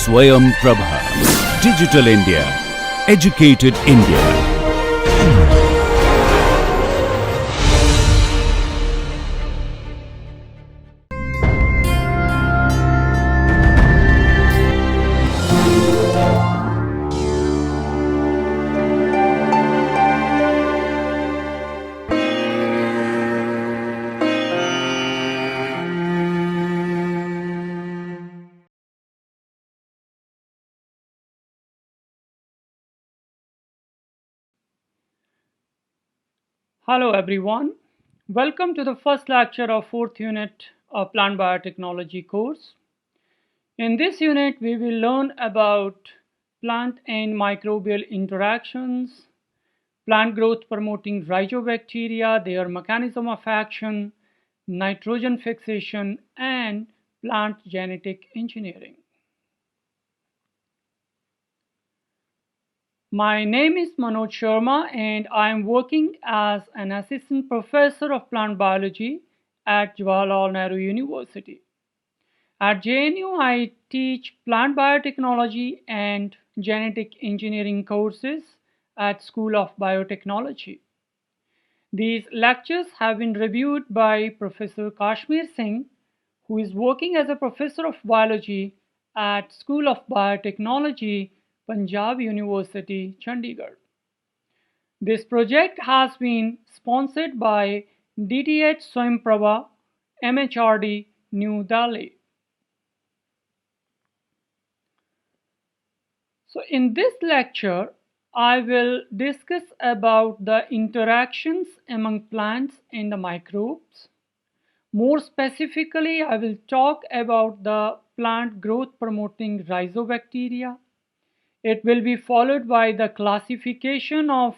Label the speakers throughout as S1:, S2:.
S1: Swayam Prabha. Digital India. Educated India.
S2: Hello everyone. Welcome to the first lecture of fourth unit of Plant Biotechnology course. In this unit, we will learn about plant and microbial interactions, plant growth promoting rhizobacteria, their mechanism of action, nitrogen fixation, and plant genetic engineering. My name is Manoj Sharma and I am working as an assistant professor of plant biology at Jawaharlal Nehru University. At JNU, I teach plant biotechnology and genetic engineering courses at School of Biotechnology. These lectures have been reviewed by Professor Kashmir Singh, who is working as a professor of biology at School of Biotechnology, Punjab University, Chandigarh. This project has been sponsored by DTH Swayamprabha, MHRD, New Delhi. So in this lecture, I will discuss about the interactions among plants and the microbes. More specifically, I will talk about the plant growth promoting rhizobacteria. It will be followed by the classification of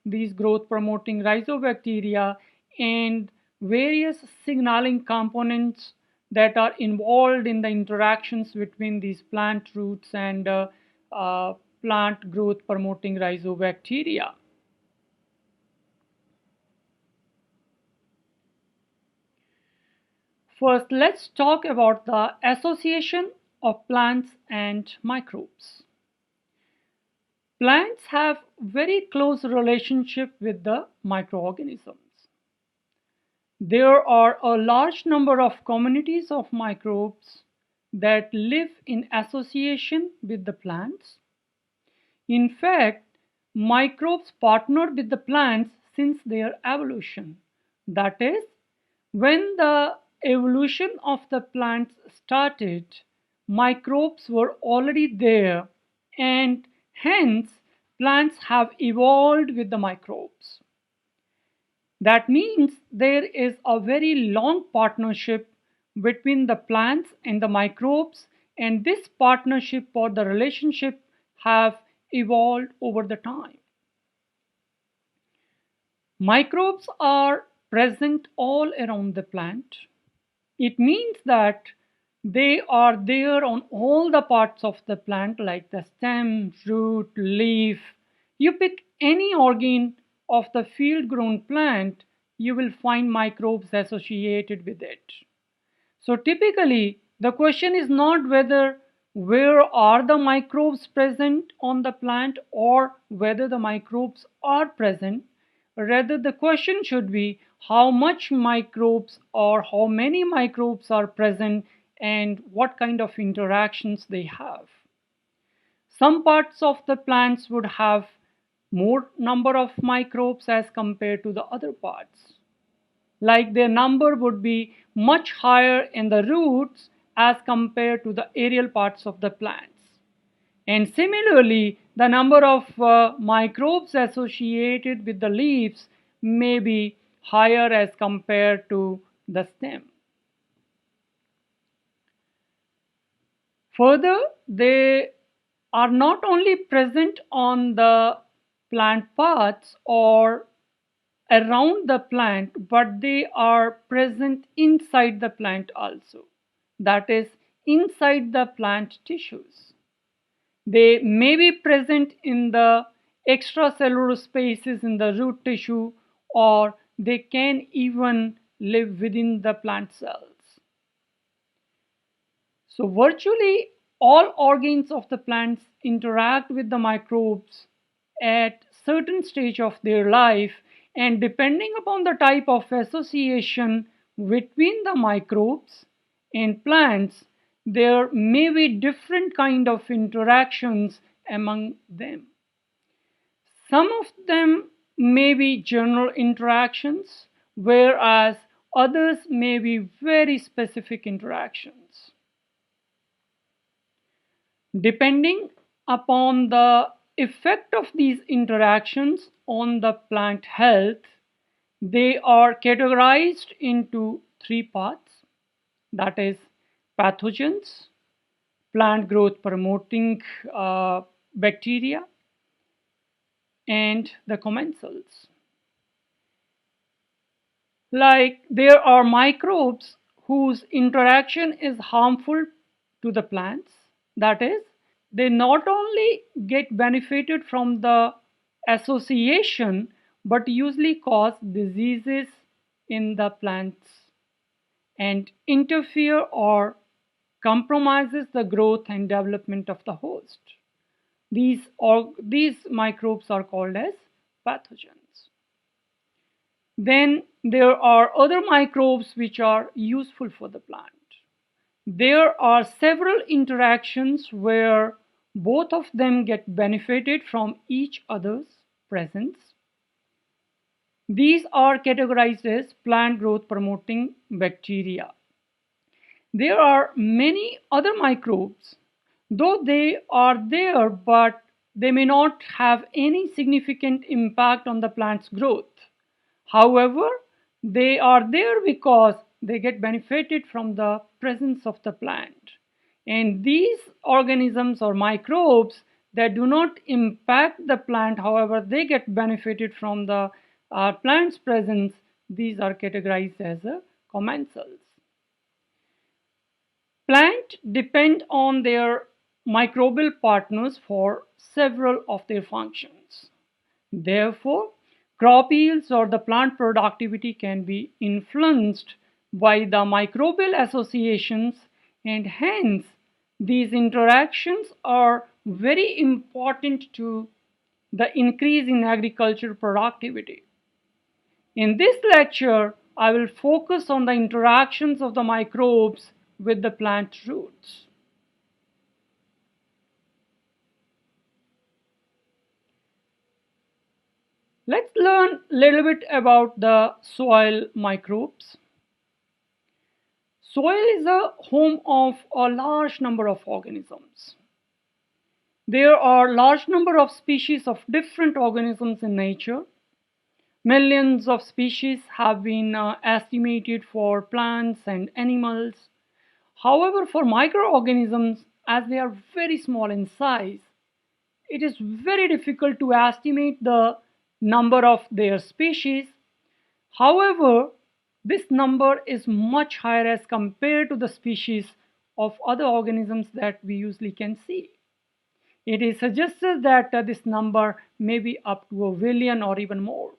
S2: these growth promoting rhizobacteria and various signaling components that are involved in the interactions between these plant roots and plant growth promoting rhizobacteria. First, let's talk about the association of plants and microbes. Plants have very close relationship with the microorganisms. There are a large number of communities of microbes that live in association with the plants. In fact, microbes partnered with the plants since their evolution. That is, when the evolution of the plants started, microbes were already there and hence plants have evolved with the microbes. That means there is a very long partnership between the plants and the microbes, and this partnership or the relationship have evolved over the time. Microbes are present all around the plant. It means that they are there on all the parts of the plant like the stem, root, leaf. You pick any organ of the field grown plant, you will find microbes associated with it. So typically the question is not where are the microbes present on the plant or whether the microbes are present. Rather, the question should be how much microbes or how many microbes are present and what kind of interactions they have. Some parts of the plants would have more number of microbes as compared to the other parts. Like their number would be much higher in the roots as compared to the aerial parts of the plants. And similarly, the number of microbes associated with the leaves may be higher as compared to the stem. Further, they are not only present on the plant parts or around the plant, but they are present inside the plant also. That is, inside the plant tissues. They may be present in the extracellular spaces in the root tissue, or they can even live within the plant cells. So virtually all organs of the plants interact with the microbes at certain stage of their life, and depending upon the type of association between the microbes and plants, there may be different kind of interactions among them. Some of them may be general interactions, whereas others may be very specific interactions. Depending upon the effect of these interactions on the plant health, they are categorized into three parts, that is, pathogens, plant growth promoting bacteria, and the commensals. Like there are microbes whose interaction is harmful to the plants, that is, they not only get benefited from the association but usually cause diseases in the plants and interfere or compromises the growth and development of the host. These microbes are called as pathogens. Then there are other microbes which are useful for the plant. There are several interactions where both of them get benefited from each other's presence. These are categorized as plant growth promoting bacteria. There are many other microbes, though they are there, but they may not have any significant impact on the plant's growth. However, they are there because they get benefited from the presence of the plant. And these organisms or microbes that do not impact the plant, however, they get benefited from the plant's presence, these are categorized as commensals. Plants depend on their microbial partners for several of their functions. Therefore, crop yields or the plant productivity can be influenced by the microbial associations, and hence these interactions are very important to the increase in agriculture productivity. In this lecture, I will focus on the interactions of the microbes with the plant roots. Let's learn a little bit about the soil microbes. Soil is a home of a large number of organisms. There are large number of species of different organisms in nature. Millions of species have been estimated for plants and animals. However, for microorganisms, as they are very small in size, it is very difficult to estimate the number of their species. However, this number is much higher as compared to the species of other organisms that we usually can see. It is suggested that this number may be up to a billion or even more.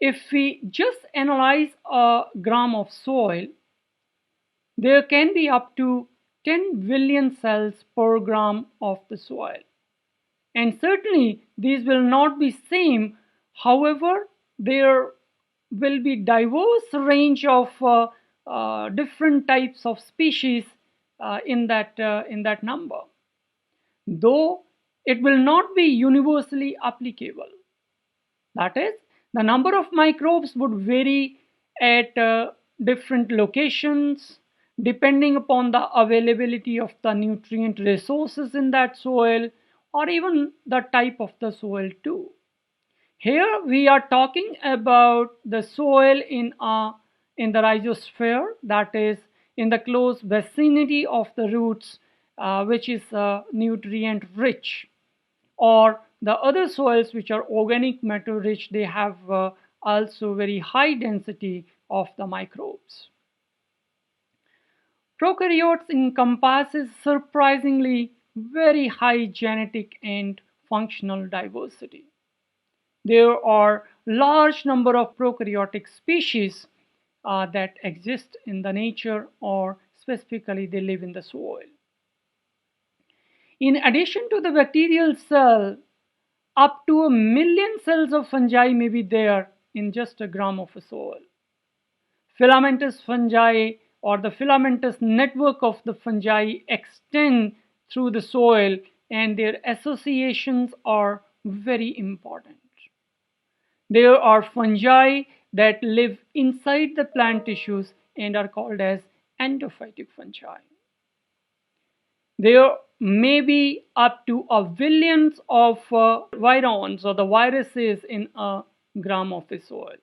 S2: If we just analyze a gram of soil, there can be up to 10 billion cells per gram of the soil. And certainly these will not be same. However, there will be diverse range of different types of species in that number, though it will not be universally applicable. That is, the number of microbes would vary at different locations depending upon the availability of the nutrient resources in that soil, or even the type of the soil too. Here we are talking about the soil in the rhizosphere, that is in the close vicinity of the roots, which is nutrient rich, or the other soils which are organic matter rich, they have also very high density of the microbes. Prokaryotes encompasses surprisingly very high genetic and functional diversity. There are large number of prokaryotic species that exist in the nature or specifically they live in the soil. In addition to the bacterial cell, up to 1 million cells of fungi may be there in just a gram of a soil. Filamentous fungi or the filamentous network of the fungi extend through the soil, and their associations are very important. There are fungi that live inside the plant tissues and are called as endophytic fungi. There may be up to a billions of virions or the viruses in a gram of a soil.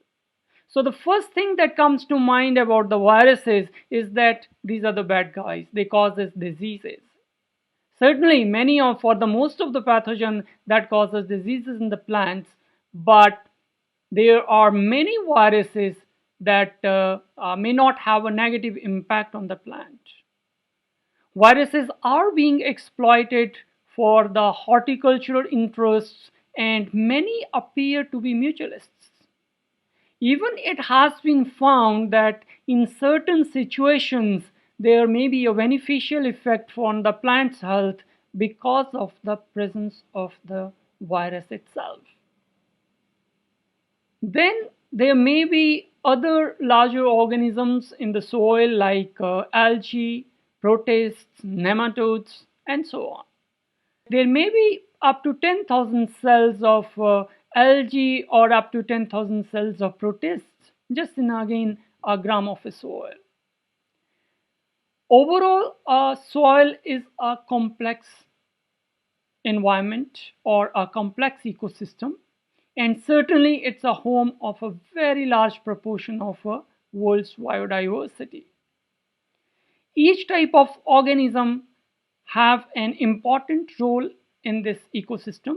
S2: So the first thing that comes to mind about the viruses is that these are the bad guys. They cause diseases. Certainly, many of, for the most of the pathogen that causes diseases in the plants, but there are many viruses that may not have a negative impact on the plant. Viruses are being exploited for the horticultural interests, and many appear to be mutualists. Even it has been found that in certain situations there may be a beneficial effect on the plant's health because of the presence of the virus itself. Then there may be other larger organisms in the soil like algae, protists, nematodes, and so on. There may be up to 10,000 cells of algae or up to 10,000 cells of protists just in again a gram of a soil. Overall, soil is a complex environment or a complex ecosystem, and certainly it's a home of a very large proportion of a world's biodiversity. Each type of organism have an important role in this ecosystem.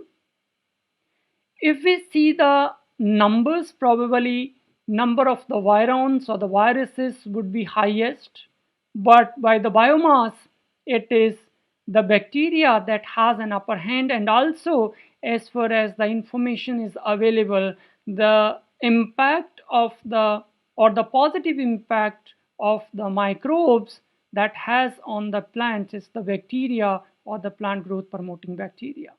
S2: If we see the numbers, probably number of the virions or the viruses would be highest, but by the biomass it is the bacteria that has an upper hand, and also as far as the information is available, the impact of the or the positive impact of the microbes that has on the plants is the bacteria or the plant growth promoting bacteria.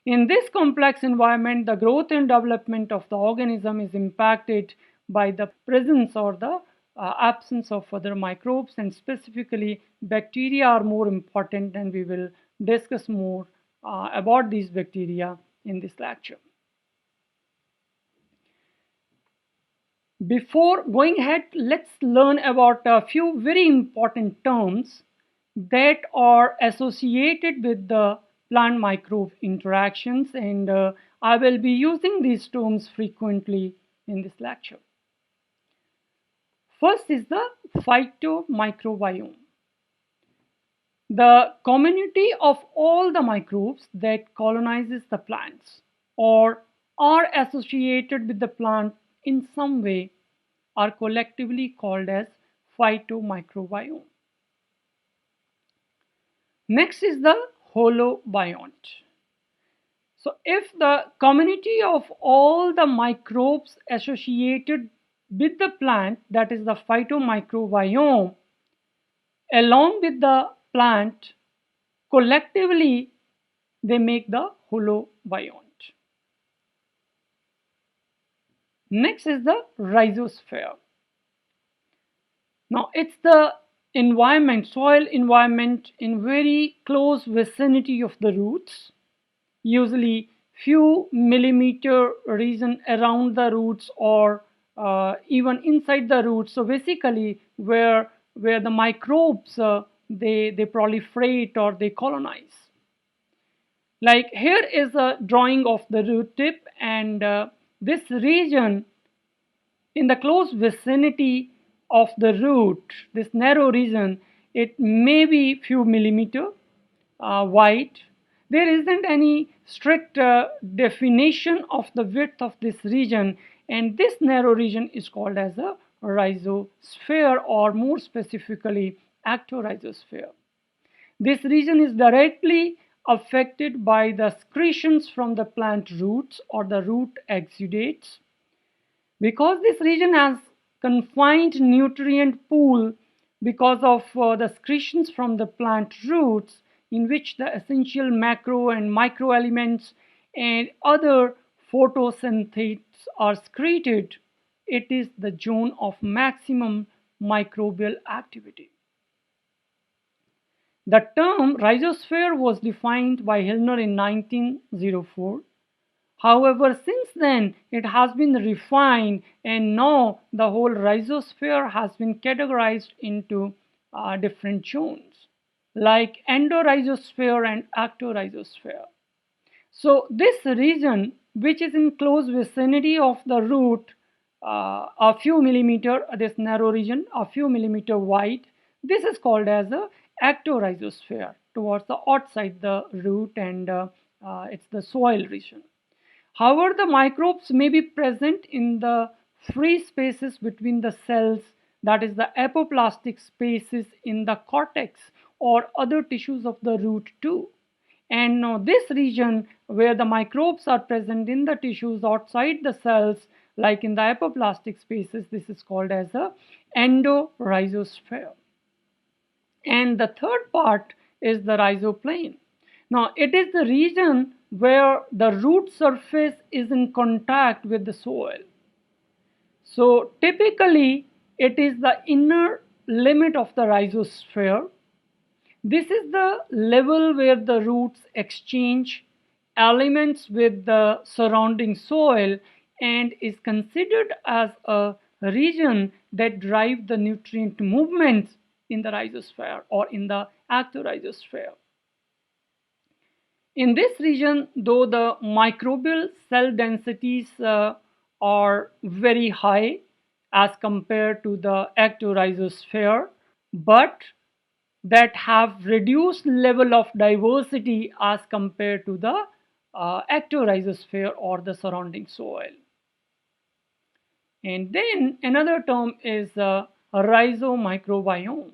S2: In this complex environment, the growth and development of the organism is impacted by the presence or the absence of other microbes, and specifically bacteria are more important, and we will discuss more about these bacteria in this lecture. Before going ahead, let's learn about a few very important terms that are associated with the plant microbe interactions, and I will be using these terms frequently in this lecture. First is the phytomicrobiome. The community of all the microbes that colonizes the plants or are associated with the plant in some way are collectively called as phytomicrobiome. Next is the holobiont. So if the community of all the microbes associated with the plant, that is the phytomicrobiome, along with the plant, collectively they make the holobiont. Next is the rhizosphere. Now it's the environment, soil environment in very close vicinity of the roots, usually few millimeter region around the roots or even inside the roots. So basically where the microbes they proliferate or they colonize. Like here is a drawing of the root tip, and this region in the close vicinity of the root, this narrow region, it may be few millimeter wide. There isn't any strict definition of the width of this region, and this narrow region is called as a rhizosphere, or more specifically ectorhizosphere. This region is directly affected by the secretions from the plant roots or the root exudates. Because this region has confined nutrient pool, because of the secretions from the plant roots, in which the essential macro and micro elements and other photosynthetes are secreted. It is the zone of maximum microbial activity. The term rhizosphere was defined by Hillner in 1904. However, since then it has been refined, and now the whole rhizosphere has been categorized into different zones like endorhizosphere and ectorhizosphere. So this region, which is in close vicinity of the root, a few millimeter, this narrow region, a few millimeter wide, this is called as a ectorhizosphere, towards the outside the root, and it's the soil region. However, the microbes may be present in the free spaces between the cells, that is the apoplastic spaces in the cortex or other tissues of the root too. And now this region where the microbes are present in the tissues outside the cells, like in the apoplastic spaces, this is called as a endorhizosphere. And the third part is the rhizoplane. Now it is the region where the root surface is in contact with the soil. So typically it is the inner limit of the rhizosphere. This is the level where the roots exchange elements with the surrounding soil and is considered as a region that drives the nutrient movements in the rhizosphere or in the ectorhizosphere. In this region, though, the microbial cell densities are very high as compared to the ectorhizosphere, but that have reduced level of diversity as compared to the ectorhizosphere or the surrounding soil. And then another term is a rhizomicrobiome.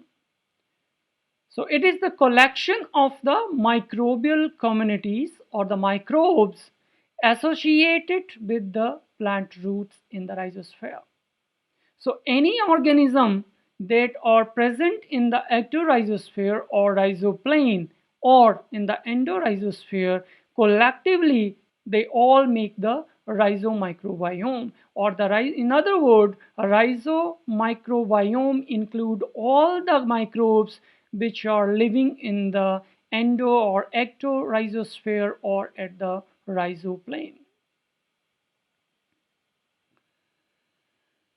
S2: So it is the collection of the microbial communities or the microbes associated with the plant roots in the rhizosphere. So any organism that are present in the ectorhizosphere or rhizoplane or in the endorhizosphere, collectively they all make the rhizomicrobiome, or in other words, a rhizomicrobiome include all the microbes which are living in the endo or ectorhizosphere or at the rhizoplane.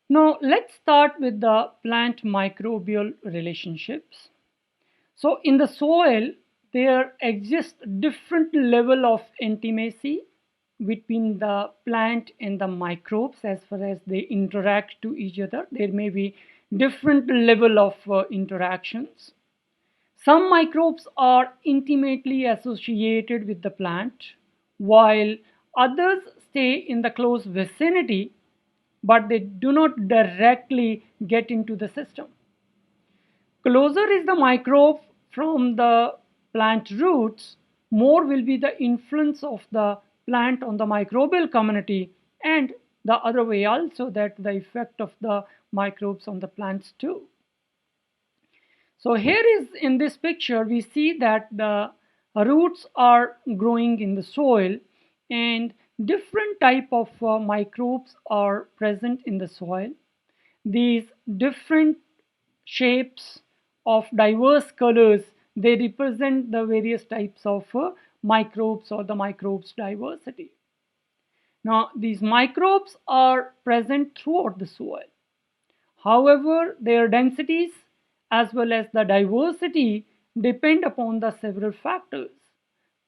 S2: Now let's start with the plant microbial relationships. So in the soil there exists different level of intimacy between the plant and the microbes as far as they interact to each other. There may be different level of interactions. Some microbes are intimately associated with the plant, while others stay in the close vicinity, but they do not directly get into the system. Closer is the microbe from the plant roots, more will be the influence of the plant on the microbial community, and the other way also, that the effect of the microbes on the plants too. So here is, in this picture we see that the roots are growing in the soil and different type of microbes are present in the soil. These different shapes of diverse colors, they represent the various types of microbes or the microbes diversity. Now these microbes are present throughout the soil. However, their densities as well as the diversity depend upon the several factors.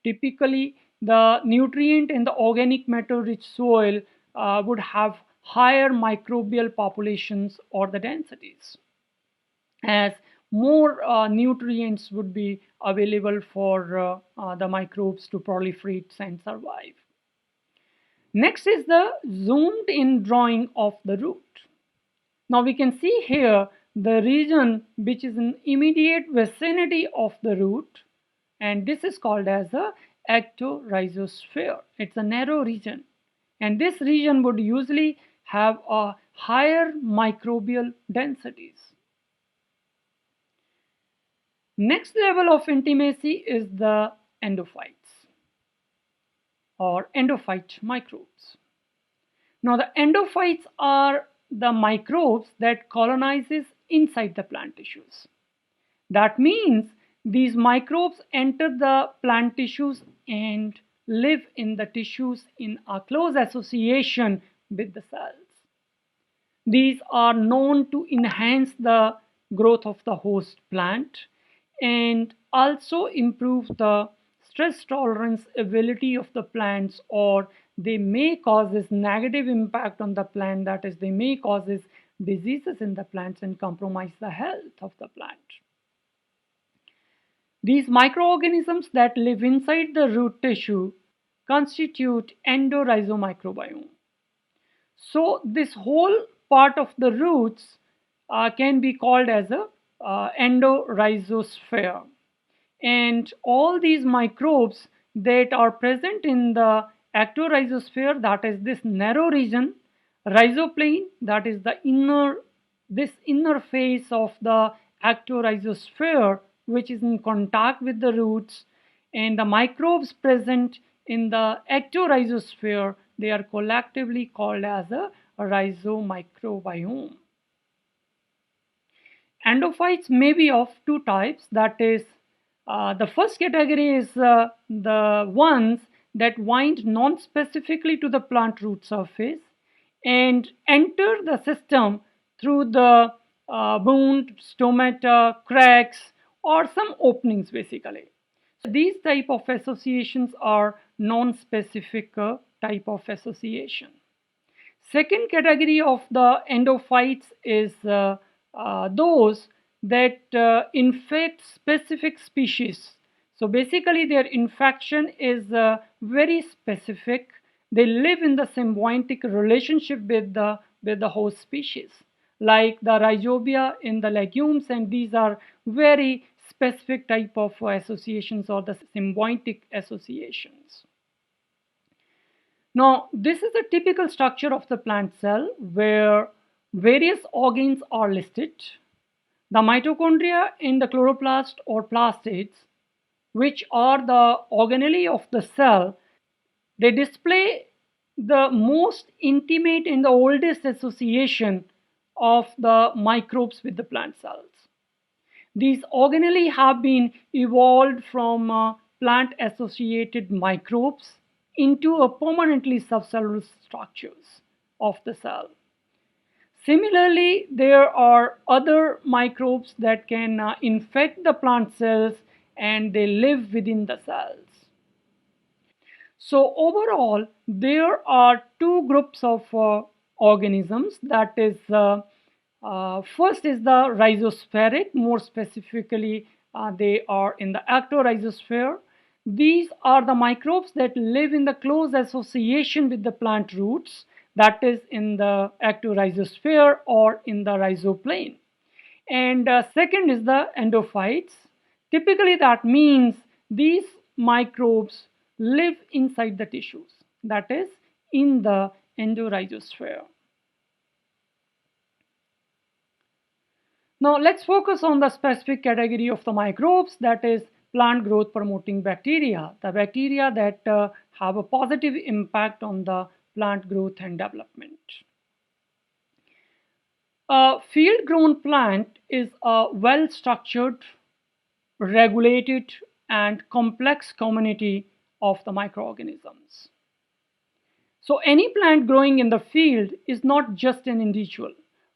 S2: Typically, the nutrient and the organic matter rich soil would have higher microbial populations or the densities, as more nutrients would be available for the microbes to proliferate and survive. Next is the zoomed in drawing of the root. Now we can see here the region which is in immediate vicinity of the root, and this is called as a ectorhizosphere. It's a narrow region, and this region would usually have a higher microbial densities. Next level of intimacy is the endophytes or endophyte microbes. Now the endophytes are the microbes that colonizes inside the plant tissues. That means these microbes enter the plant tissues and live in the tissues in a close association with the cells. These are known to enhance the growth of the host plant and also improve the stress tolerance ability of the plants, or they may causes negative impact on the plant, that is they may causes diseases in the plants and compromise the health of the plant. These microorganisms that live inside the root tissue constitute endorhizomicrobiome. So this whole part of the roots can be called as a endorhizosphere. And all these microbes that are present in the ectorhizosphere, that is this narrow region, rhizoplane, that is the inner face of the ectorhizosphere, which is in contact with the roots, and the microbes present in the ectorhizosphere, they are collectively called as a rhizomicrobiome. Endophytes may be of two types, that is, the first category is the ones that wind non-specifically to the plant root surface and enter the system through the wound, stomata, cracks, or some openings basically. These type of associations are non-specific type of association. Second category of the endophytes is those that infect specific species. So basically their infection is very specific. They live in the symbiotic relationship with the host species, like the rhizobia in the legumes, and these are very specific type of associations or the symbiotic associations. Now, this is the typical structure of the plant cell where various organs are listed. The mitochondria in the chloroplast or plastids, which are the organelle of the cell, they display the most intimate and the oldest association of the microbes with the plant cells. These organelle have been evolved from plant associated microbes into a permanently subcellular structures of the cell. Similarly, there are other microbes that can infect the plant cells and they live within the cells. So overall, there are two groups of organisms, that is first is the rhizospheric, more specifically they are in the ectorhizosphere. These are the microbes that live in the close association with the plant roots, that is in the ectorhizosphere or in the rhizoplane. And second is the endophytes. Typically that means these microbes live inside the tissues, that is in the endorhizosphere. Now let's focus on the specific category of the microbes, that is plant growth promoting bacteria, the bacteria that have a positive impact on the plant growth and development. A field grown plant is a well structured, regulated and complex community of the microorganisms. So any plant growing in the field is not just an individual.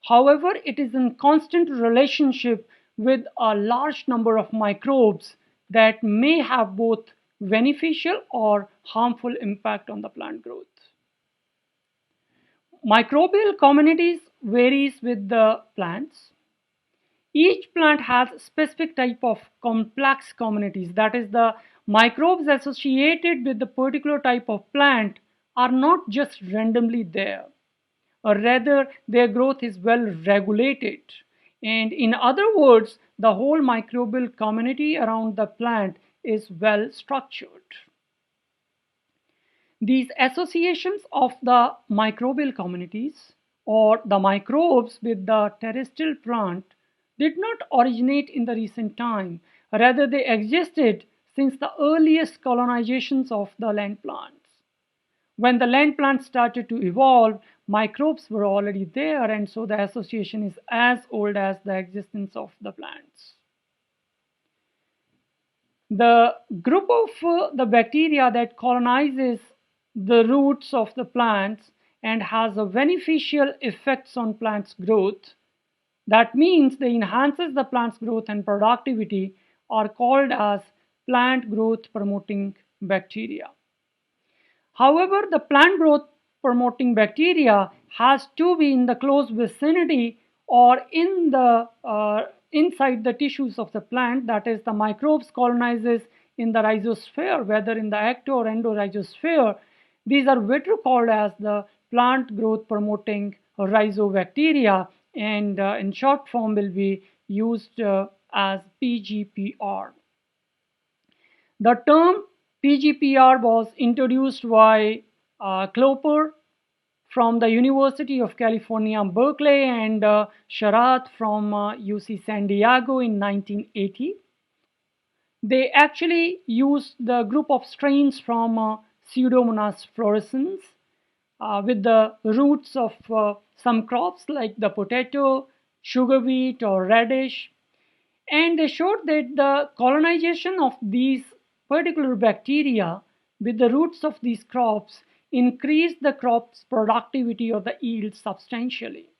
S2: However, it is in constant relationship with a large number of microbes that may have both beneficial or harmful impact on the plant growth. Microbial communities varies with the plants. Each plant has specific type of complex communities, that is the microbes associated with the particular type of plant are not just randomly there, or rather their growth is well regulated. And in other words, the whole microbial community around the plant is well structured. These associations of the microbial communities or the microbes with the terrestrial plant did not originate in the recent time, Rather, they existed since the earliest colonizations of the land plants. When the land plants started to evolve, microbes were already there, and so the association is as old as the existence of the plants. The group of the bacteria that colonizes the roots of the plants and has a beneficial effects on plants growth, that means they enhances the plant's growth and productivity, are called as plant growth promoting bacteria. However, the plant growth promoting bacteria has to be in the close vicinity or in the inside the tissues of the plant, that is the microbes colonizes in the rhizosphere, whether in the ecto or endorhizosphere. These are better called as the plant growth promoting rhizobacteria, and in short form will be used as PGPR. The term PGPR was introduced by Cloper from the University of California, Berkeley, and Sharath from UC San Diego in 1980. They actually used the group of strains from Pseudomonas fluorescens with the roots of some crops like the potato, sugar beet, or radish. And they showed that the colonization of these particular bacteria with the roots of these crops increased the crop's productivity or the yield substantially.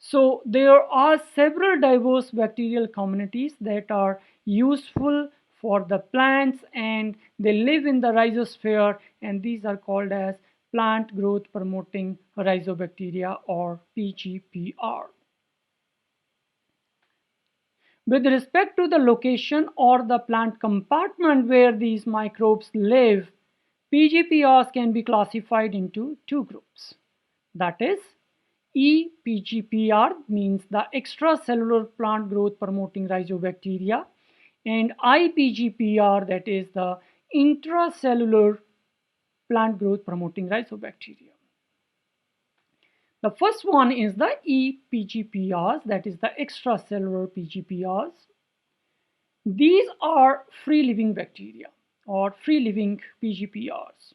S2: So there are several diverse bacterial communities that are useful for the plants, and they live in the rhizosphere, and these are called as plant growth promoting rhizobacteria or PGPR. With respect to the location or the plant compartment where these microbes live, PGPRs can be classified into two groups. That is, ePGPR means the extracellular plant growth promoting rhizobacteria, and iPGPR, that is the intracellular plant growth promoting rhizobacteria. The first one is the ePGPRs, that is the extracellular PGPRs. These are free living bacteria or free living PGPRs.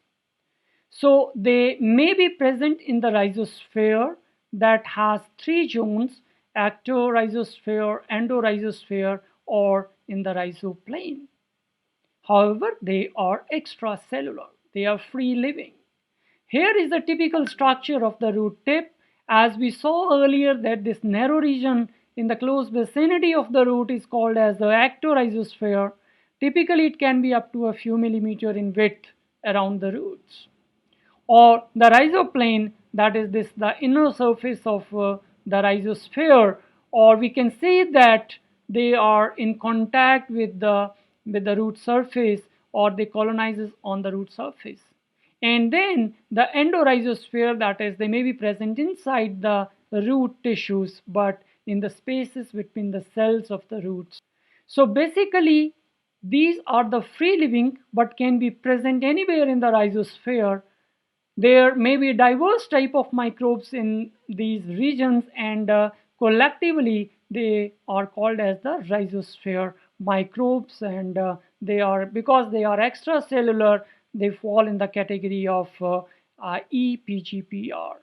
S2: So they may be present in the rhizosphere that has three zones: ectorhizosphere, endorhizosphere, or in the rhizoplane. However, they are extracellular. They are free living. Here is the typical structure of the root tip. As we saw earlier, that this narrow region in the close vicinity of the root is called as the ectorhizosphere. Typically, it can be up to a few millimeters in width around the roots. Or the rhizoplane, that is the inner surface of the rhizosphere, or we can say that they are in contact with the root surface, or they colonizes on the root surface. And then the endorhizosphere, that is, they may be present inside the root tissues, but in the spaces between the cells of the roots. So basically, these are the free living but can be present anywhere in the rhizosphere. There may be diverse type of microbes in these regions, and collectively they are called as the rhizosphere microbes, and they are, because they are extracellular, they fall in the category of ePGPR.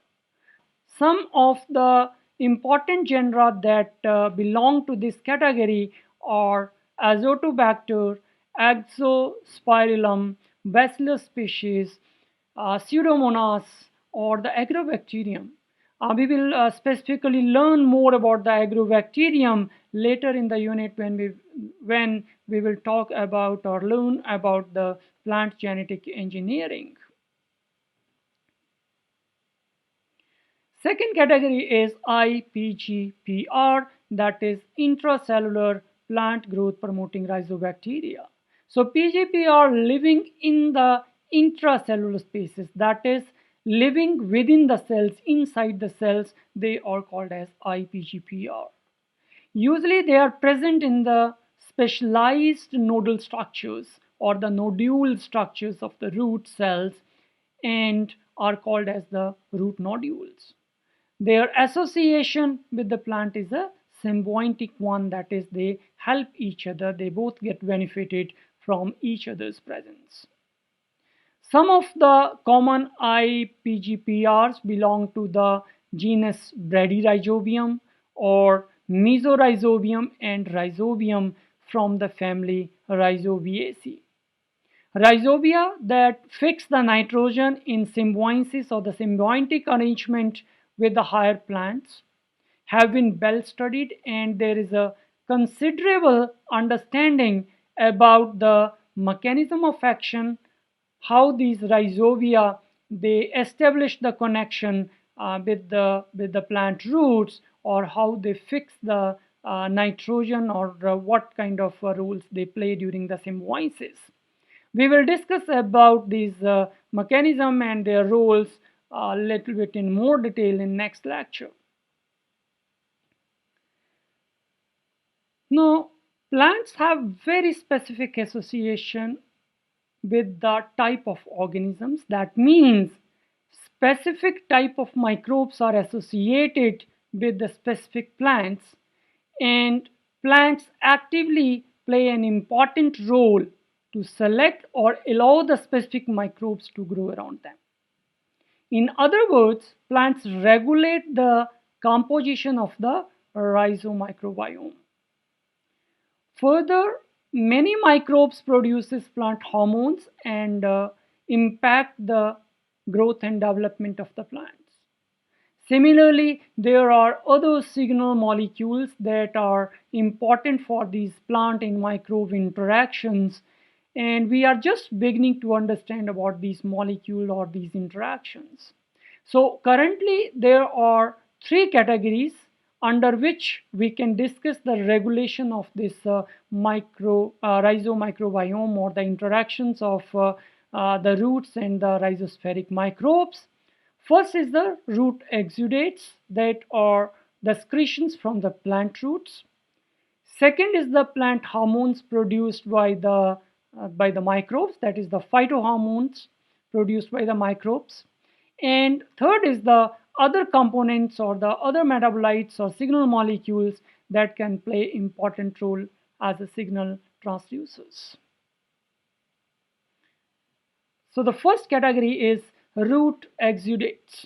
S2: Some of the important genera that belong to this category are Azotobacter, Azospirillum, Bacillus species, Pseudomonas, or the Agrobacterium. We will specifically learn more about the Agrobacterium later in the unit when we will talk about or learn about the plant genetic engineering. Second category is iPGPR, that is intracellular plant growth promoting rhizobacteria. So PGPR living in the intracellular spaces, that is living within the cells, inside the cells, they are called as iPGPR. Usually they are present in the specialized nodal structures or the nodule structures of the root cells and are called as the root nodules. Their association with the plant is a symbiotic one, that is, they help each other, they both get benefited from each other's presence. Some of the common IPGPRs belong to the genus Bradyrhizobium or Mesorhizobium and Rhizobium from the family Rhizobiaceae. Rhizobia that fix the nitrogen in symbiosis or the symbiotic arrangement with the higher plants have been well studied, and there is a considerable understanding about the mechanism of action, how these rhizobia they establish the connection with the plant roots, or how they fix the nitrogen, or what kind of roles they play during the symbiosis. We will discuss about these mechanism and their roles a little bit in more detail in next lecture. Now, plants have very specific association with the type of organisms. That means specific type of microbes are associated with the specific plants, and plants actively play an important role to select or allow the specific microbes to grow around them. In other words, plants regulate the composition of the rhizomicrobiome. Further, many microbes produces plant hormones and impact the growth and development of the plants. Similarly, there are other signal molecules that are important for these plant and microbe interactions, and we are just beginning to understand about these molecules or these interactions. So currently there are three categories under which we can discuss the regulation of this rhizomicrobiome, or the interactions of the roots and the rhizospheric microbes. First is the root exudates, that are the secretions from the plant roots. Second is the plant hormones produced by the microbes, that is the phytohormones produced by the microbes. And third is the other components or the other metabolites or signal molecules that can play important role as a signal transducers. So the first category is root exudates.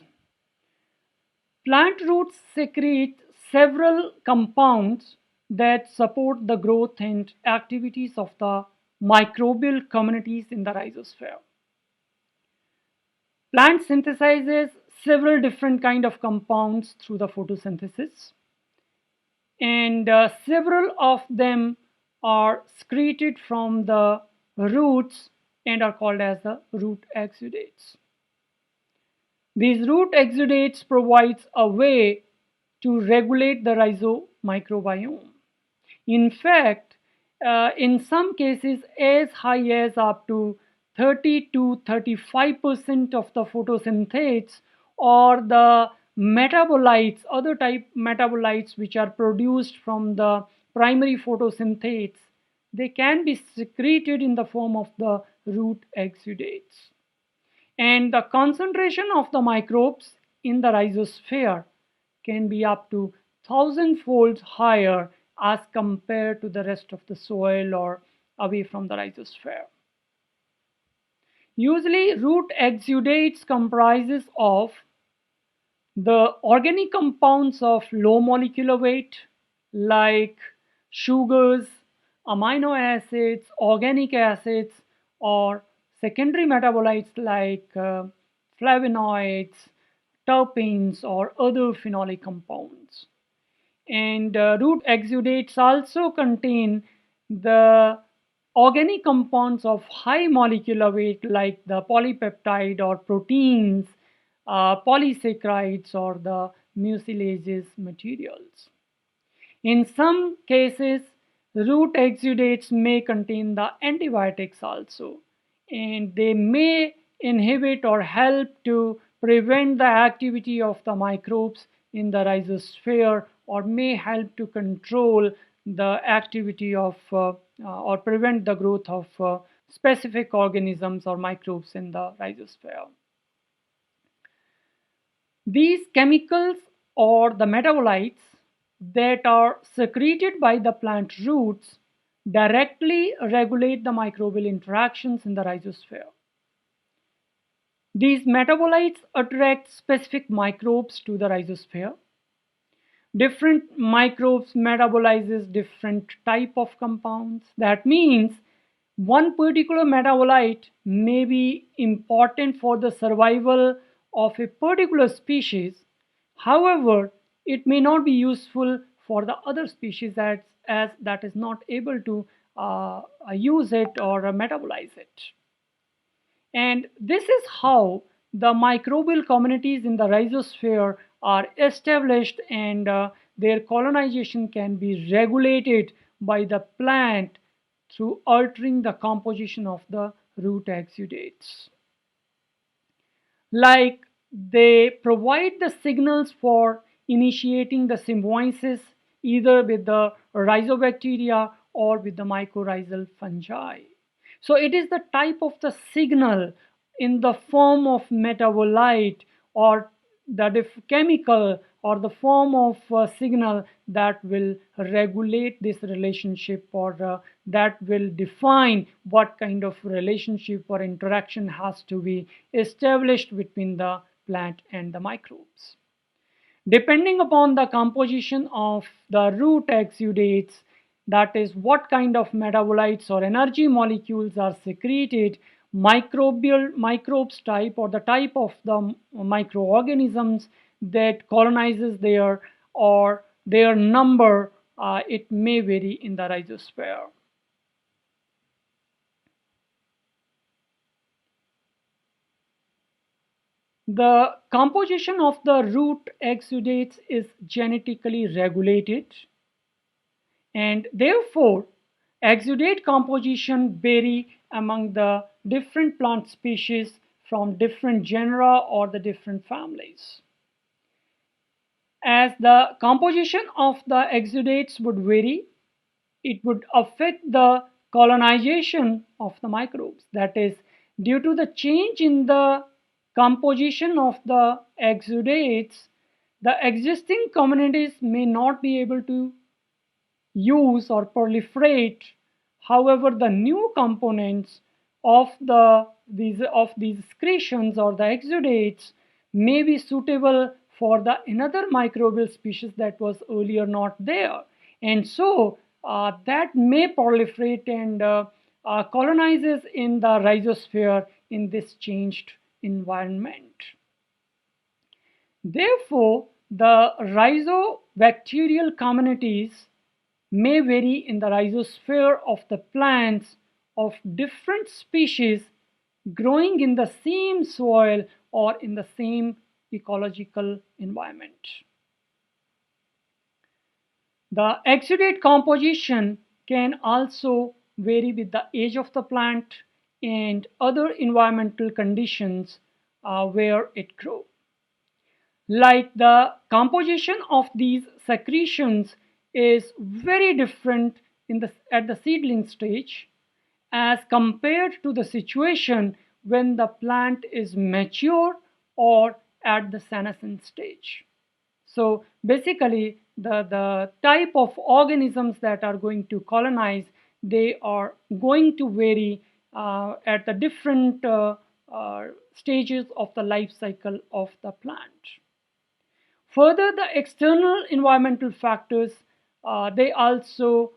S2: Plant roots secrete several compounds that support the growth and activities of the microbial communities in the rhizosphere. Plant synthesizes several different kind of compounds through the photosynthesis, and several of them are secreted from the roots and are called as the root exudates. These root exudates provides a way to regulate the rhizomicrobiome. In fact, in some cases as high as up to 30 to 35% of the photosynthetes or the metabolites, other type metabolites which are produced from the primary photosynthetes, they can be secreted in the form of the root exudates. And the concentration of the microbes in the rhizosphere can be up to 1,000-fold higher as compared to the rest of the soil or away from the rhizosphere. Usually, root exudates comprises of the organic compounds of low molecular weight like sugars, amino acids, organic acids, or secondary metabolites like flavonoids, terpenes, or other phenolic compounds. And root exudates also contain the organic compounds of high molecular weight like the polypeptide or proteins, polysaccharides, or the mucilaginous materials. In some cases, root exudates may contain the antibiotics also, and they may inhibit or help to prevent the activity of the microbes in the rhizosphere, or may help to control the activity of or prevent the growth of specific organisms or microbes in the rhizosphere. These chemicals or the metabolites that are secreted by the plant roots directly regulate the microbial interactions in the rhizosphere. These metabolites attract specific microbes to the rhizosphere. Different microbes metabolizes different type of compounds. That means one particular metabolite may be important for the survival of a particular species. However, it may not be useful for the other species as that is not able to use it or metabolize it. And this is how the microbial communities in the rhizosphere are established, and their colonization can be regulated by the plant through altering the composition of the root exudates. Like they provide the signals for initiating the symbiosis either with the rhizobacteria or with the mycorrhizal fungi. So it is the type of the signal in the form of metabolite or the chemical or the form of signal that will regulate this relationship or that will define what kind of relationship or interaction has to be established between the plant and the microbes. Depending upon the composition of the root exudates, that is what kind of metabolites or energy molecules are secreted, microbes type or the type of the microorganisms that colonizes there or their number, it may vary in the rhizosphere. The composition of the root exudates is genetically regulated, and therefore exudate composition vary among the different plant species from different genera or the different families. As the composition of the exudates would vary, it would affect the colonization of the microbes. That is, due to the change in the composition of the exudates, the existing communities may not be able to use or proliferate. However, the new components of these excretions or the exudates may be suitable for the another microbial species that was earlier not there, and so that may proliferate and colonizes in the rhizosphere in this changed environment. Therefore, the rhizobacterial communities may vary in the rhizosphere of the plants of different species growing in the same soil or in the same ecological environment. The exudate composition can also vary with the age of the plant and other environmental conditions where it grows. Like the composition of these secretions is very different at the seedling stage as compared to the situation when the plant is mature or at the senescent stage. So basically the type of organisms that are going to colonize, they are going to vary at the different stages of the life cycle of the plant. Further, the external environmental factors, they also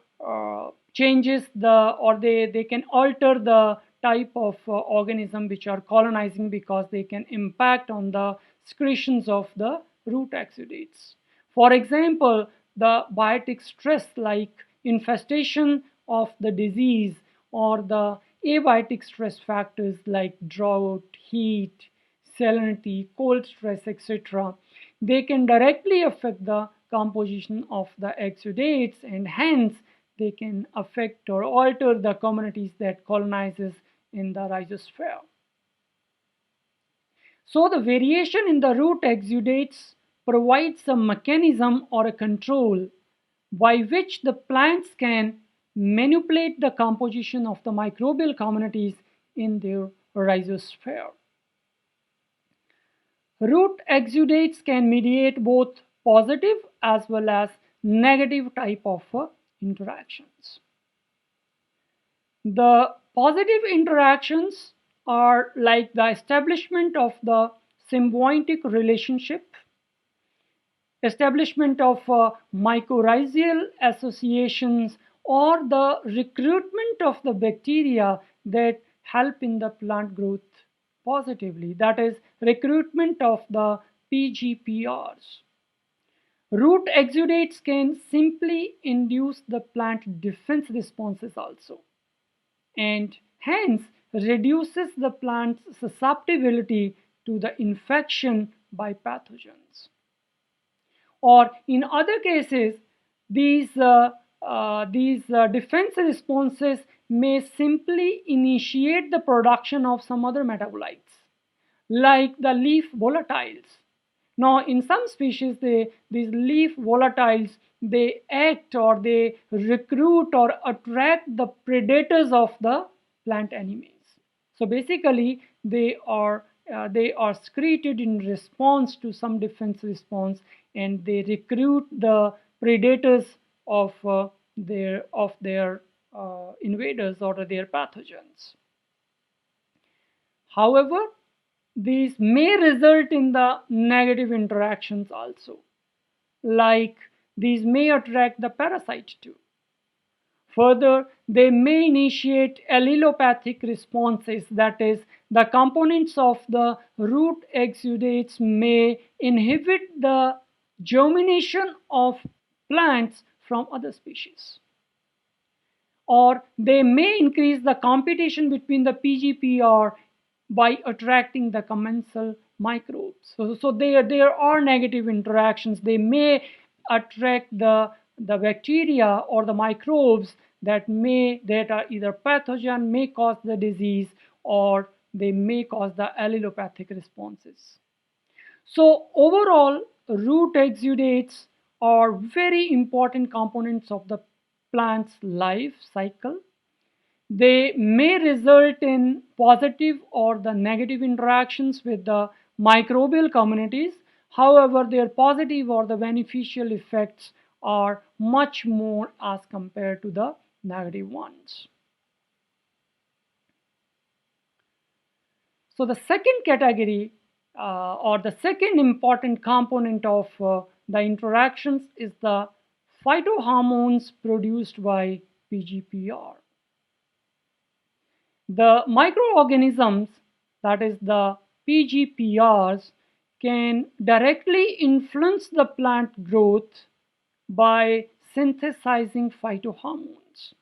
S2: changes they can alter the type of organism which are colonizing because they can impact on the secretions of the root exudates. For example, the biotic stress like infestation of the disease or the abiotic stress factors like drought, heat, salinity, cold stress, etc. They can directly affect the composition of the exudates, and hence they can affect or alter the communities that colonizes in the rhizosphere. So the variation in the root exudates provides a mechanism or a control by which the plants can manipulate the composition of the microbial communities in their rhizosphere. Root exudates can mediate both positive as well as negative type of interactions. The positive interactions are like the establishment of the symbiotic relationship, establishment of mycorrhizal associations, or the recruitment of the bacteria that help in the plant growth positively, that is recruitment of the PGPRs. Root exudates can simply induce the plant defense responses also, and hence reduces the plant's susceptibility to the infection by pathogens. Or in other cases, these defense responses may simply initiate the production of some other metabolites, like the leaf volatiles. Now, in some species, these leaf volatiles, they act or they recruit or attract the predators of the plant enemies. So basically, they are secreted in response to some defense response, and they recruit the predators of their invaders or their pathogens. However, these may result in the negative interactions also, like these may attract the parasite too. Further, they may initiate allelopathic responses, that is, the components of the root exudates may inhibit the germination of plants from other species. Or they may increase the competition between the PGPR by attracting the commensal microbes. So there are negative interactions. They may attract the bacteria or the microbes that are either pathogen, may cause the disease, or they may cause the allelopathic responses. So overall, root exudates are very important components of the plant's life cycle. They may result in positive or the negative interactions with the microbial communities. However, their positive or the beneficial effects are much more as compared to the negative ones. So the second category or the second important component of the interactions is the phytohormones produced by PGPR. The microorganisms, that is the PGPRs, can directly influence the plant growth by synthesizing phytohormones.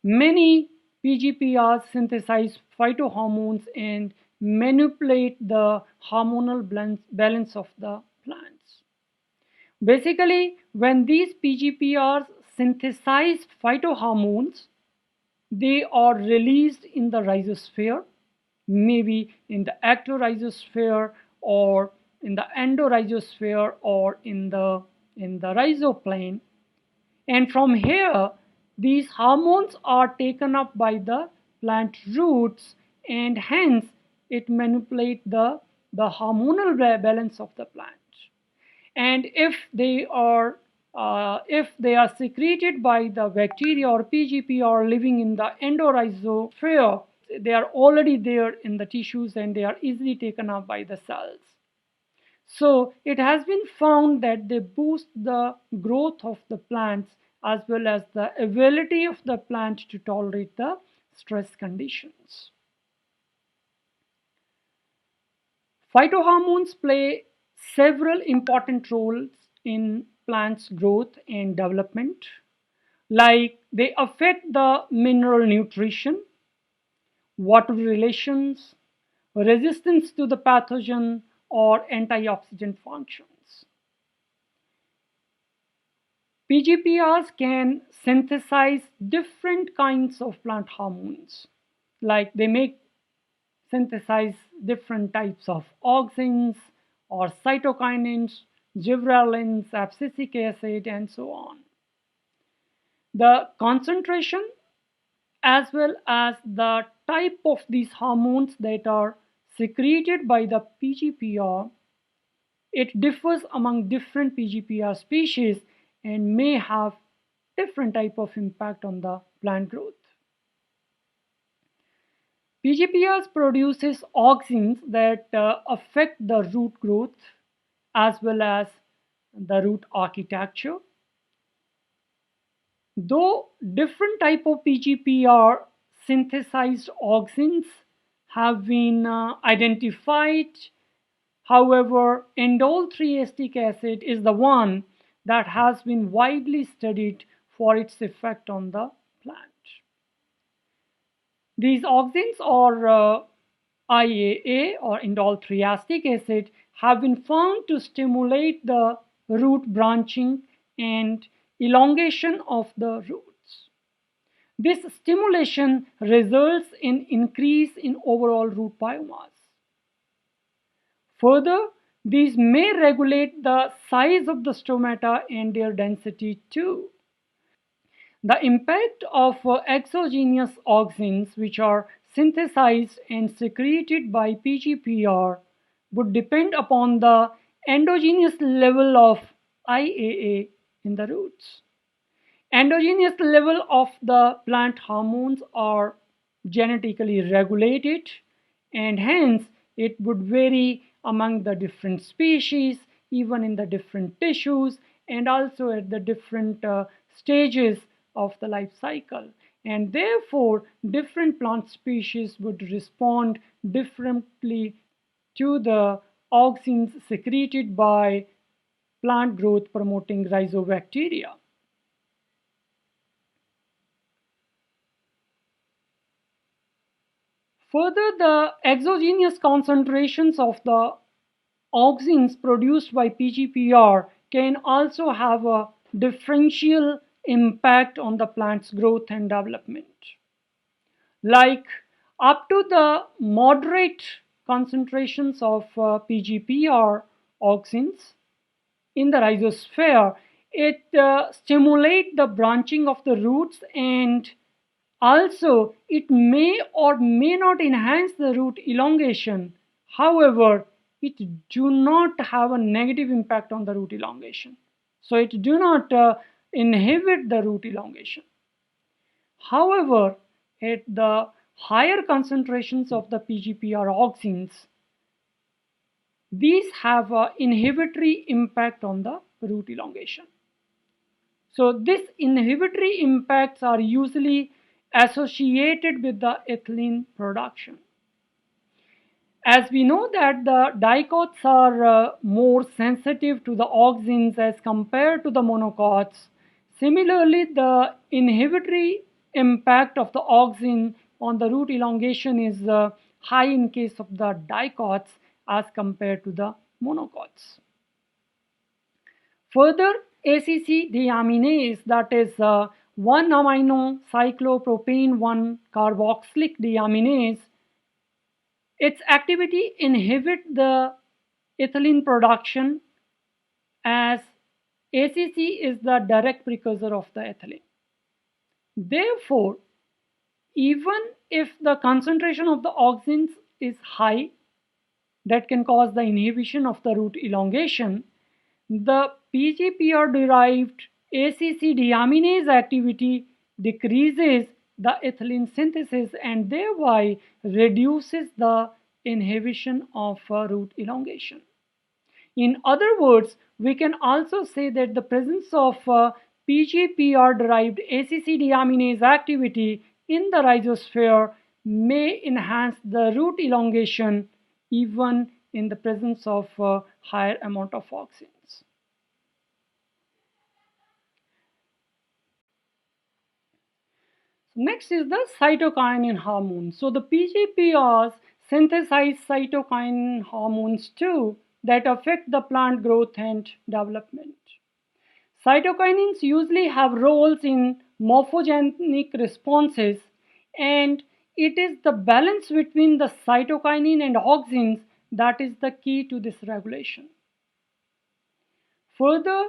S2: Many PGPRs synthesize phytohormones and manipulate the hormonal balance of the plants. Basically, when these PGPRs synthesize phytohormones, they are released in the rhizosphere, maybe in the ectorhizosphere or in the endorhizosphere or in the rhizoplane. And from here, these hormones are taken up by the plant roots, and hence it manipulates the hormonal balance of the plant. And if they are secreted by the bacteria or PGPR living in the endorhizosphere, they are already there in the tissues and they are easily taken up by the cells. So it has been found that they boost the growth of the plants as well as the ability of the plant to tolerate the stress conditions. Phytohormones play several important roles in plants' growth and development, like they affect the mineral nutrition, water relations, resistance to the pathogen, or antioxidant functions. PGPRs can synthesize different kinds of plant hormones, like they may synthesize different types of auxins or cytokinins, gibberellins, abscisic acid, and so on. The concentration as well as the type of these hormones that are secreted by the PGPR, it differs among different PGPR species, and may have different type of impact on the plant growth. PGPRs produces auxins that affect the root growth as well as the root architecture. Though different type of PGPR synthesized auxins have been identified, however, indole 3-acetic acid is the one that has been widely studied for its effect on the plant. These auxins or IAA or indole 3-acetic acid have been found to stimulate the root branching and elongation of the roots. This stimulation results in increase in overall root biomass. Further, these may regulate the size of the stomata and their density too. The impact of exogenous auxins, which are synthesized and secreted by PGPR, would depend upon the endogenous level of IAA in the roots. Endogenous level of the plant hormones are genetically regulated, and hence it would vary among the different species, even in the different tissues, and also at the different stages of the life cycle. And therefore, different plant species would respond differently to the auxins secreted by plant growth promoting rhizobacteria. Further, the exogenous concentrations of the auxins produced by PGPR can also have a differential impact on the plant's growth and development. Like up to the moderate concentrations of PGPR auxins in the rhizosphere, it stimulates the branching of the roots, and also it may or may not enhance the root elongation. However, it do not have a negative impact on the root elongation. So it do not inhibit the root elongation. However, at the higher concentrations of the PGPR auxins, these have an inhibitory impact on the root elongation. So these inhibitory impacts are usually associated with the ethylene production. As we know that the dicots are more sensitive to the auxins as compared to the monocots, similarly the inhibitory impact of the auxin on the root elongation is high in case of the dicots as compared to the monocots. Further, ACC deaminase, that is 1-amino cyclopropane 1 carboxylic deaminase, its activity inhibits the ethylene production, as ACC is the direct precursor of the ethylene. Therefore, even if the concentration of the auxins is high, that can cause the inhibition of the root elongation, the PGPR derived ACC deaminase activity decreases the ethylene synthesis and thereby reduces the inhibition of root elongation. In other words, we can also say that the presence of PGPR derived ACC deaminase activity in the rhizosphere may enhance the root elongation even in the presence of higher amount of auxins. Next is the cytokinin hormones. So the PGPRs synthesize cytokinin hormones too that affect the plant growth and development. Cytokinins usually have roles in morphogenic responses, and it is the balance between the cytokinin and auxins that is the key to this regulation. Further,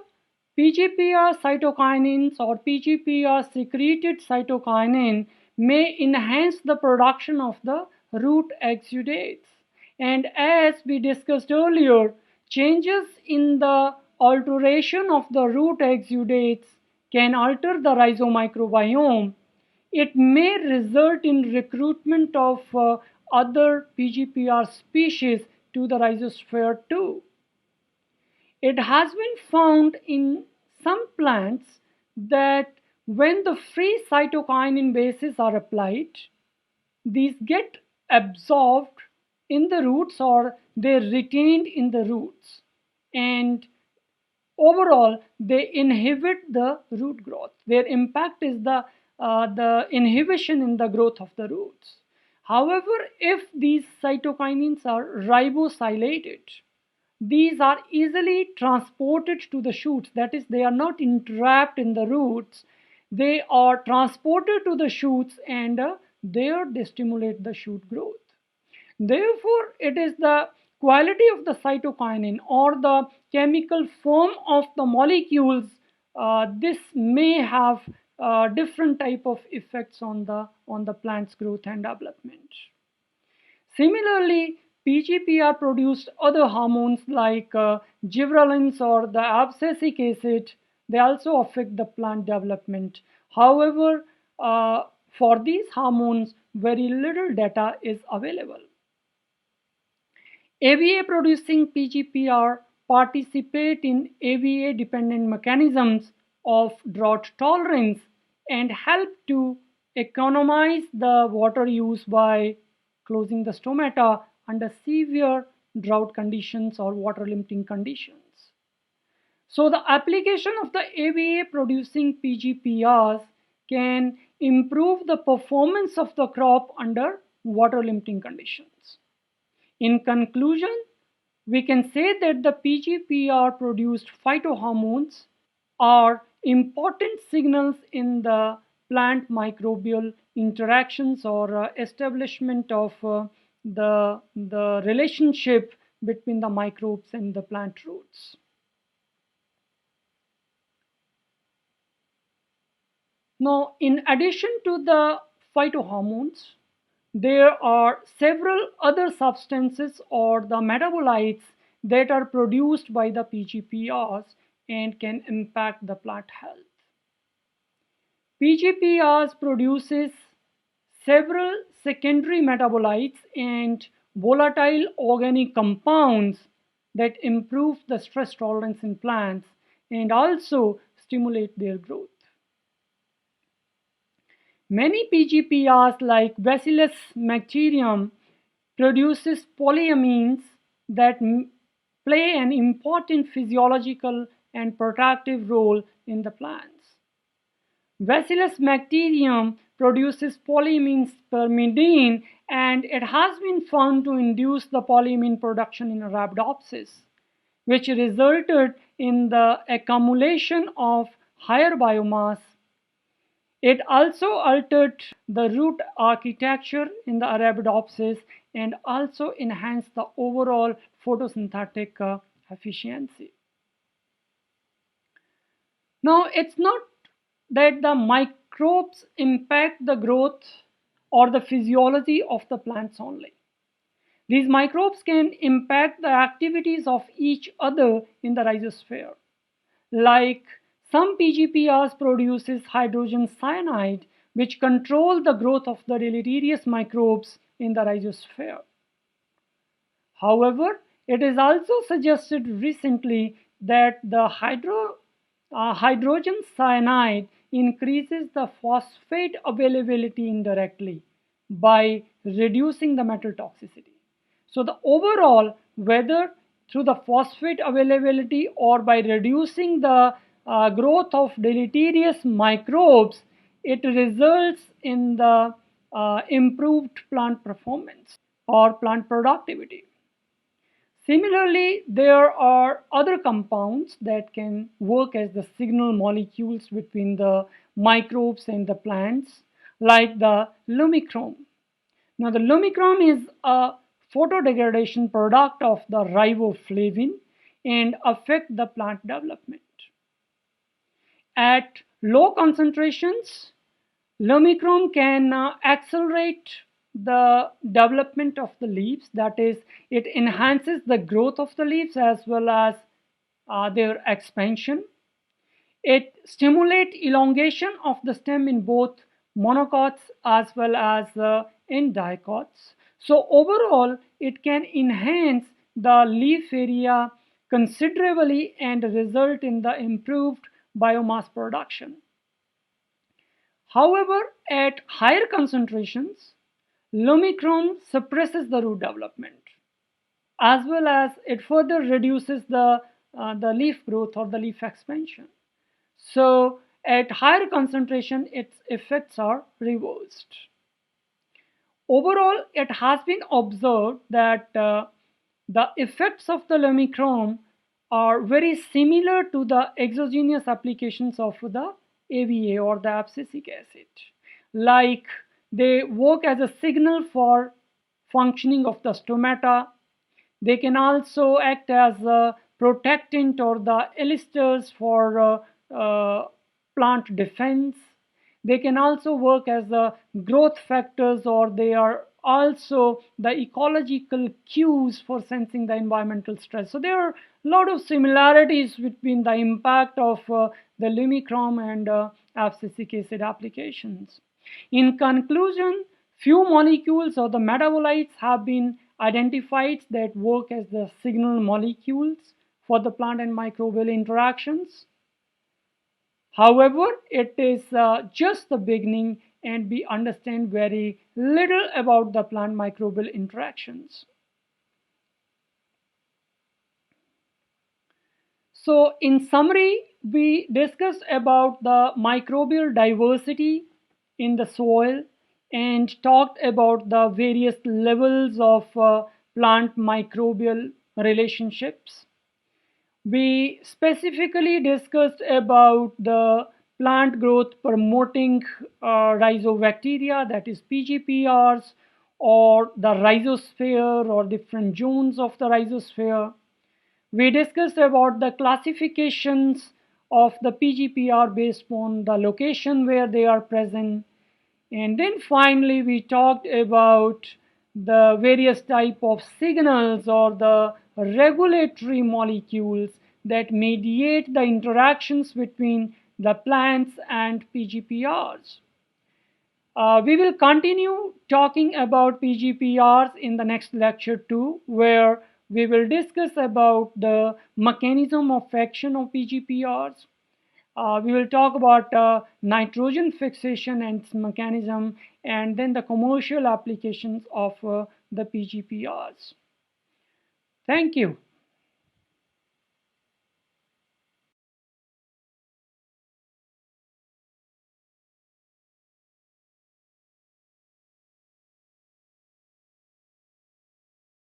S2: PGPR cytokinins or PGPR secreted cytokinin may enhance the production of the root exudates. And as we discussed earlier, changes in the alteration of the root exudates can alter the rhizomicrobiome, it may result in recruitment of other PGPR species to the rhizosphere too. It has been found in some plants that when the free cytokinin bases are applied, these get absorbed in the roots or they're retained in the roots, and overall they inhibit the root growth. Their impact is the inhibition in the growth of the roots. However, if these cytokinins are ribosylated, these are easily transported to the shoots. That is, they are not entrapped in the roots. They are transported to the shoots, and there they stimulate the shoot growth. Therefore, it is the quality of the cytokinin or the chemical form of the molecules. This may have different type of effects on the plant's growth and development. Similarly, PGPR produced other hormones like gibberellins or the abscisic acid. They also affect the plant development. However, for these hormones, very little data is available. AVA producing PGPR participate in AVA dependent mechanisms of drought tolerance and help to economize the water use by closing the stomata under severe drought conditions or water limiting conditions. So the application of the AVA producing PGPRs can improve the performance of the crop under water limiting conditions. In conclusion, we can say that the PGPR produced phytohormones are important signals in the plant microbial interactions or establishment of the relationship between the microbes and the plant roots. Now, in addition to the phytohormones, there are several other substances or the metabolites that are produced by the PGPRs and can impact the plant health. PGPRs produces several secondary metabolites and volatile organic compounds that improve the stress tolerance in plants and also stimulate their growth. Many PGPRs like Bacillus macterium produces polyamines that play an important physiological and protective role in the plants. Bacillus macterium produces polyamine spermidine, and it has been found to induce the polyamine production in Arabidopsis, which resulted in the accumulation of higher biomass. It also altered the root architecture in the Arabidopsis and also enhanced the overall photosynthetic efficiency. Now, it's not that the microbes impact the growth or the physiology of the plants only. These microbes can impact the activities of each other in the rhizosphere. Like some PGPRs produces hydrogen cyanide, which control the growth of the deleterious microbes in the rhizosphere. However, it is also suggested recently that the hydrogen cyanide increases the phosphate availability indirectly by reducing the metal toxicity. So the overall, whether through the phosphate availability or by reducing the growth of deleterious microbes, it results in the improved plant performance or plant productivity. Similarly, there are other compounds that can work as the signal molecules between the microbes and the plants, like the lumichrome. Now, the lumichrome is a photodegradation product of the riboflavin and affect the plant development. At low concentrations, lumichrome can accelerate the development of the leaves. That is, it enhances the growth of the leaves as well as their expansion. It stimulates elongation of the stem in both monocots as well as in dicots. So overall, it can enhance the leaf area considerably and result in the improved biomass production. However, at higher concentrations, lumichrome suppresses the root development as well as it further reduces the leaf growth or the leaf expansion. So at higher concentration, its effects are reversed. Overall, it has been observed that the effects of the lumichrome are very similar to the exogenous applications of the AVA or the abscisic acid. Like they work as a signal for functioning of the stomata. They can also act as a protectant or the elasters for plant defense. They can also work as the growth factors, or they are also the ecological cues for sensing the environmental stress. So there are a lot of similarities between the impact of the lumichrome and abscisic acid applications. In conclusion, few molecules or the metabolites have been identified that work as the signal molecules for the plant and microbial interactions. However, it is just the beginning and we understand very little about the plant microbial interactions. So in summary, we discussed about the microbial diversity in the soil and talked about the various levels of plant microbial relationships. We specifically discussed about the plant growth promoting rhizobacteria, that is PGPRs, or the rhizosphere or different zones of the rhizosphere. We discussed about the classifications of the PGPR based on the location where they are present. And then finally, we talked about the various type of signals or the regulatory molecules that mediate the interactions between the plants and PGPRs. We will continue talking about PGPRs in the next lecture too, where we will discuss about the mechanism of action of PGPRs. We will talk about nitrogen fixation and its mechanism, and then the commercial applications of the PGPRs. Thank you.